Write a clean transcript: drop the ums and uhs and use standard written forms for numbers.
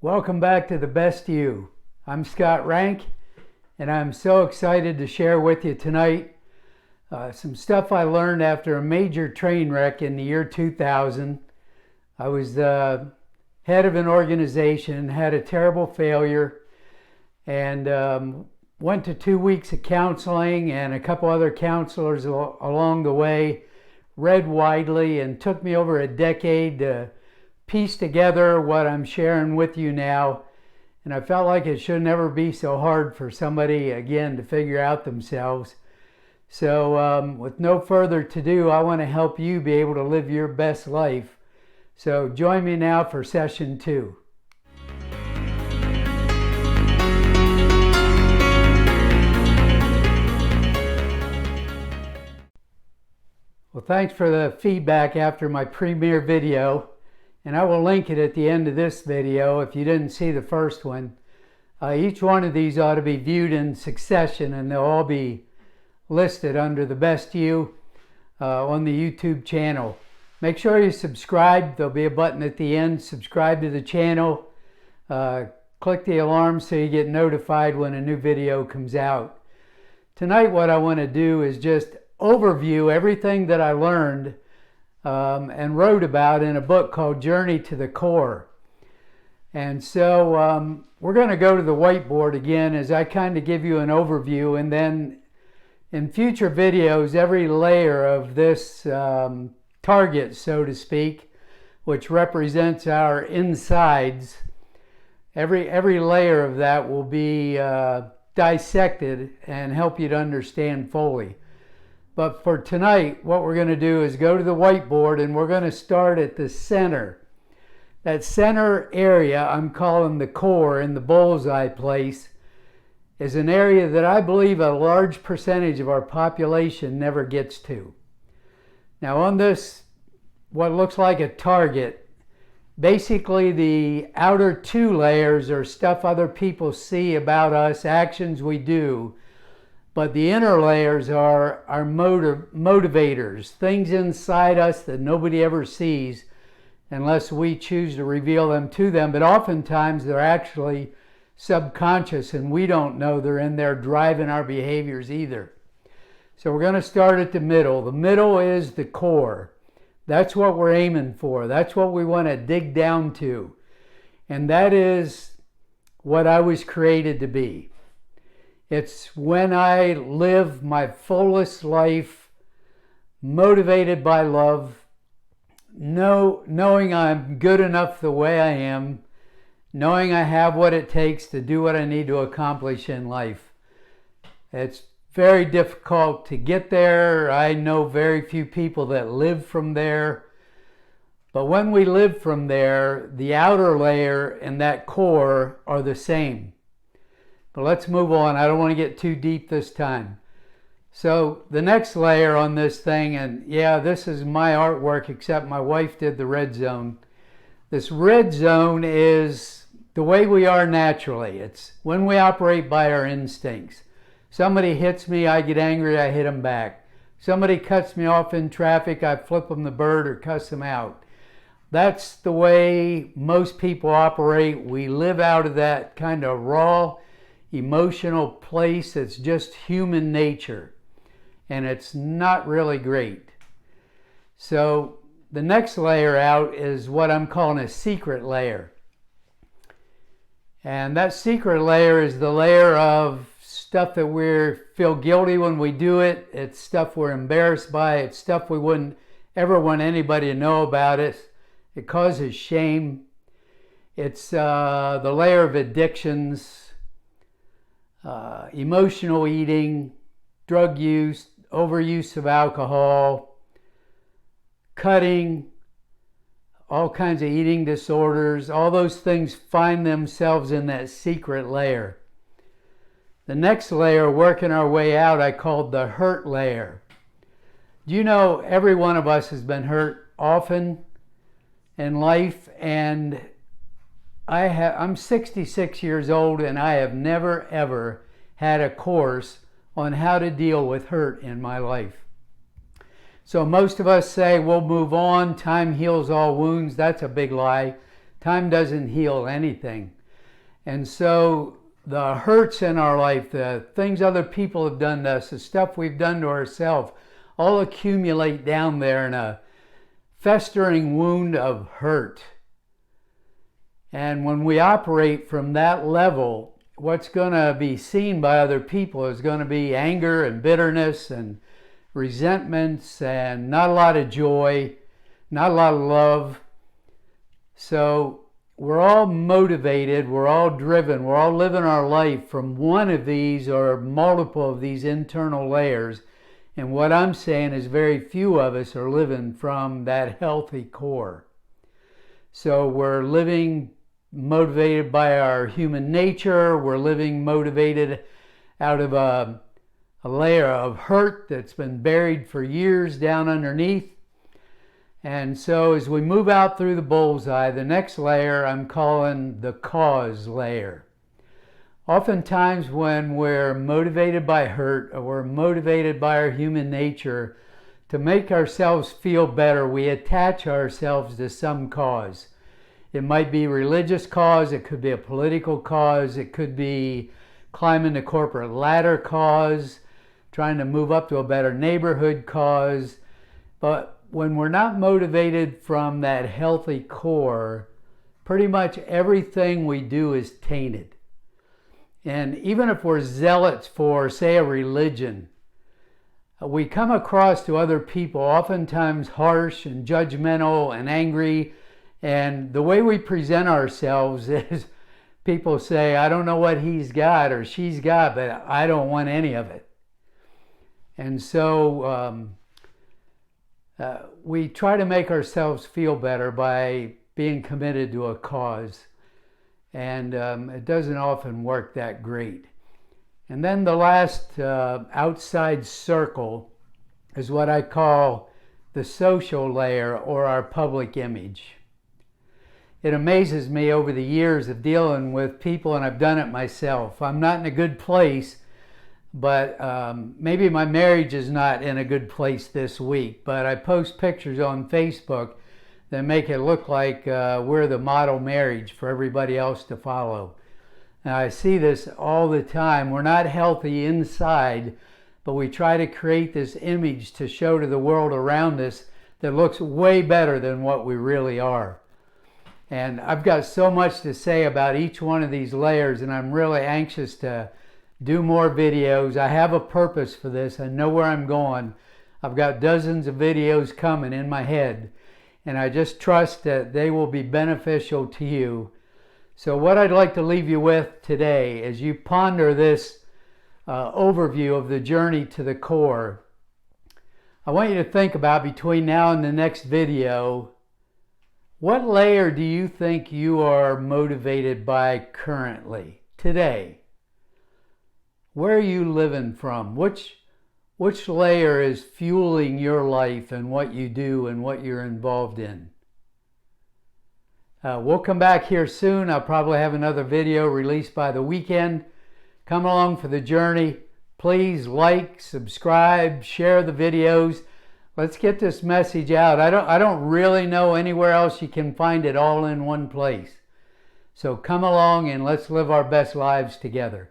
Welcome back to The Best You. I'm Scott Rank, and I'm so excited to share with you tonight some stuff I learned after a major train wreck in the year 2000. I was the head of an organization, had a terrible failure, and went to 2 weeks of counseling and a couple other counselors along the way, read widely, and took me over a decade to piece together what I'm sharing with you now. And I felt like it should never be so hard for somebody, again, to figure out themselves. So with no further ado, I want to help you be able to live your best life. So join me now for session 2. Well, thanks for the feedback after my premiere video. And I will link it at the end of this video if you didn't see the first one. Each one of these ought to be viewed in succession, and they'll all be listed under The Best You on the YouTube channel. Make sure you subscribe. There'll be a button at the end. Subscribe to the channel. Click the alarm so you get notified when a new video comes out. Tonight what I want to do is just overview everything that I learned and wrote about in a book called Journey to the Core. And so we're going to go to the whiteboard again as I kind of give you an overview, and then in future videos every layer of this target, so to speak, which represents our insides, every layer of that will be dissected and help you to understand fully. But for tonight, what we're going to do is go to the whiteboard, and we're going to start at the center. That center area I'm calling the core, in the bullseye place, is an area that I believe a large percentage of our population never gets to. Now on this, what looks like a target, basically the outer 2 layers are stuff other people see about us, actions we do. But the inner layers are our motivators, things inside us that nobody ever sees unless we choose to reveal them to them. But oftentimes they're actually subconscious, and we don't know they're in there driving our behaviors either. So we're going to start at the middle. The middle is the core. That's what we're aiming for. That's what we want to dig down to. And that is what I was created to be. It's when I live my fullest life, motivated by love, knowing I'm good enough the way I am, knowing I have what it takes to do what I need to accomplish in life. It's very difficult to get there. I know very few people that live from there. But when we live from there, the outer layer and that core are the same. But let's move on. I don't want to get too deep this time. So the next layer on this thing, and yeah, this is my artwork, except my wife did the red zone. This red zone is the way we are naturally. It's when we operate by our instincts. Somebody hits me, I get angry, I hit them back. Somebody cuts me off in traffic, I flip them the bird or cuss them out. That's the way most people operate. We live out of that kind of raw, emotional place that's just human nature, and it's not really great. So the next layer out is what I'm calling a secret layer, and that secret layer is the layer of stuff that we feel guilty when we do it. It's stuff we're embarrassed by. It's stuff we wouldn't ever want anybody to know about it. It causes shame. It's the layer of addictions, emotional eating, drug use, overuse of alcohol, cutting, all kinds of eating disorders. All those things find themselves in that secret layer. The next layer, working our way out, I called the hurt layer. Do you know every one of us has been hurt often in life? And I'm 66 years old, and I have never ever had a course on how to deal with hurt in my life. So most of us say we'll move on, time heals all wounds. That's a big lie. Time doesn't heal anything. And so the hurts in our life, the things other people have done to us, the stuff we've done to ourselves, all accumulate down there in a festering wound of hurt. And when we operate from that level, what's going to be seen by other people is going to be anger and bitterness and resentments and not a lot of joy, not a lot of love. So we're all motivated, we're all driven, we're all living our life from one of these or multiple of these internal layers. And what I'm saying is very few of us are living from that healthy core. So we're living motivated by our human nature, we're living motivated out of a layer of hurt that's been buried for years down underneath. And so as we move out through the bullseye, the next layer I'm calling the cause layer. Oftentimes when we're motivated by hurt or we're motivated by our human nature to make ourselves feel better, we attach ourselves to some cause. It might be a religious cause, it could be a political cause, it could be climbing the corporate ladder cause, trying to move up to a better neighborhood cause. But when we're not motivated from that healthy core, pretty much everything we do is tainted. And even if we're zealots for, say, a religion, we come across to other people oftentimes harsh and judgmental and angry. And the way we present ourselves is people say, I don't know what he's got or she's got, but I don't want any of it. And so we try to make ourselves feel better by being committed to a cause. And it doesn't often work that great. And then the last outside circle is what I call the social layer or our public image. It amazes me over the years of dealing with people, and I've done it myself. I'm not in a good place, but maybe my marriage is not in a good place this week, but I post pictures on Facebook that make it look like we're the model marriage for everybody else to follow. And I see this all the time. We're not healthy inside, but we try to create this image to show to the world around us that looks way better than what we really are. And I've got so much to say about each one of these layers, and I'm really anxious to do more videos. I have a purpose for this. I know where I'm going. I've got dozens of videos coming in my head, and I just trust that they will be beneficial to you. So what I'd like to leave you with today as you ponder this overview of the journey to the core, I want you to think about between now and the next video, what layer do you think you are motivated by currently, today? Where are you living from? Which layer is fueling your life and what you do and what you're involved in? We'll come back here soon. I'll probably have another video released by the weekend. Come along for the journey. Please like, subscribe, share the videos. Let's get this message out. I don't really know anywhere else you can find it all in one place. So come along and let's live our best lives together.